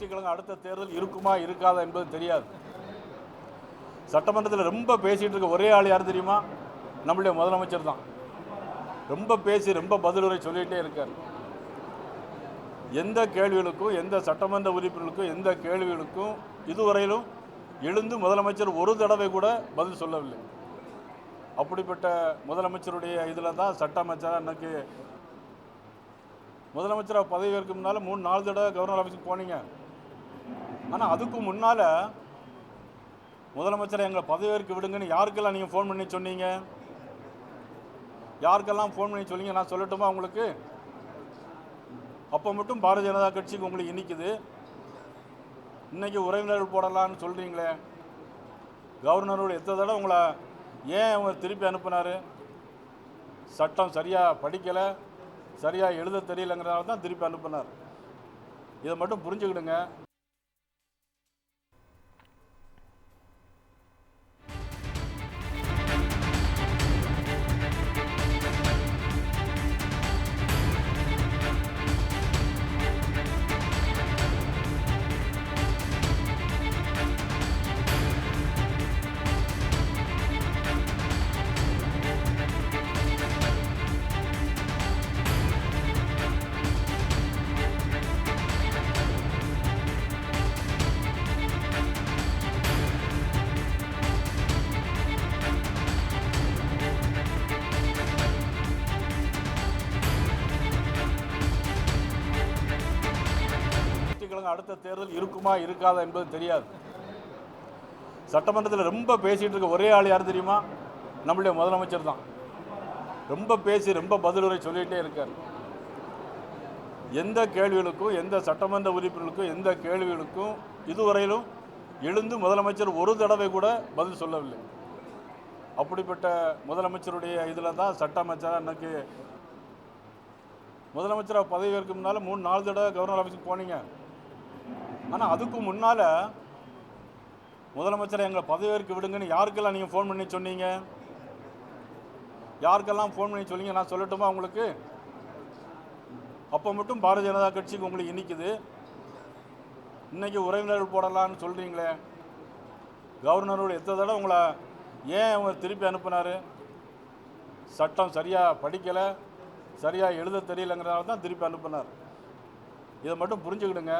வெற்றிக்கிழங்கு அடுத்த தேர்தல் இருக்குமா இருக்காதா என்பது தெரியாது. சட்டமன்றத்தில் ரொம்ப பேசிகிட்டு இருக்க ஒரே ஆள் யார் தெரியுமா? நம்மளுடைய முதலமைச்சர் தான். ரொம்ப பேசி ரொம்ப பதிலுரை சொல்லிகிட்டே இருக்கார். எந்த கேள்விகளுக்கும் எந்த சட்டமன்ற உறுப்பினர்களுக்கும் எந்த கேள்விகளுக்கும் இதுவரையிலும் எழுந்து முதலமைச்சர் ஒரு தடவை கூட பதில் சொல்லவில்லை. அப்படிப்பட்ட முதலமைச்சருடைய இதில் தான் சட்டமைச்சராக இன்னைக்கு முதலமைச்சராக பதவி ஏற்கும் முன்னால் 3-4 தடவை கவர்னர் ஆஃபீஸுக்கு போனீங்க. ஆனால் அதுக்கு முன்னால் முதலமைச்சரை எங்களை பதவியேற்க விடுங்கன்னு யாருக்கெல்லாம் நீங்கள் ஃபோன் பண்ணி சொன்னீங்க? யாருக்கெல்லாம் ஃபோன் பண்ணி சொன்னீங்க? நான் சொல்லட்டுமா உங்களுக்கு? அப்போ மட்டும் பாரதிய ஜனதா கட்சிக்கு உங்களுக்கு இனிக்குது. இன்றைக்கி உறவினர்கள் போடலான்னு சொல்கிறீங்களே, கவர்னரோட எத்தனை தடவை உங்களை ஏன் அவங்க திருப்பி அனுப்புனார்? சட்டம் சரியாக படிக்கலை, சரியாக எழுத தெரியலங்கிறதால தான் திருப்பி அனுப்புனார். இதை மட்டும் புரிஞ்சுக்கிடுங்க. அடுத்த தேர்தல் இருக்குமா இருக்காதா என்பது தெரியாது. சட்டமன்றத்தில் ரொம்ப பேசிகிட்டு இருக்க ஒரே ஆள் யார் தெரியுமா? நம்மளுடைய முதலமைச்சர் தான். ரொம்ப பேசி ரொம்ப பதிலுரை சொல்லிகிட்டே இருக்கார். எந்த கேள்விகளுக்கும் எந்த சட்டமன்ற உறுப்பினர்களுக்கும் எந்த கேள்விகளுக்கும் இதுவரையிலும் எழுந்து முதலமைச்சர் ஒரு தடவை கூட பதில் சொல்லவில்லை. அப்படிப்பட்ட முதலமைச்சருடைய இதில் தான் சட்டமைச்சராக இன்னைக்கு முதலமைச்சராக பதவி ஏற்கும் முன்னால் 3-4 தடவை கவர்னர் ஆஃபீஸுக்கு போனீங்க. ஆனால் அதுக்கு முன்னால் முதலமைச்சரை எங்களை பதவியேற்க விடுங்கன்னு யாருக்கெல்லாம் நீங்கள் ஃபோன் பண்ணி சொன்னீங்க? யாருக்கெல்லாம் ஃபோன் பண்ணி சொன்னீங்க? நான் சொல்லட்டுமா உங்களுக்கு? அப்போ மட்டும் பாரதிய ஜனதா கட்சிக்கு உங்களுக்கு இனிக்குது. இன்றைக்கி உறவினர்கள் போடலான்னு சொல்கிறீங்களே, கவர்னரோட எத்தனை தடவை உங்களை ஏன் அவங்க திருப்பி அனுப்புனார்? சட்டம் சரியாக படிக்கலை, சரியாக எழுத தெரியலங்கிறதால தான் திருப்பி அனுப்புனார். இதை மட்டும் புரிஞ்சுக்கிடுங்க.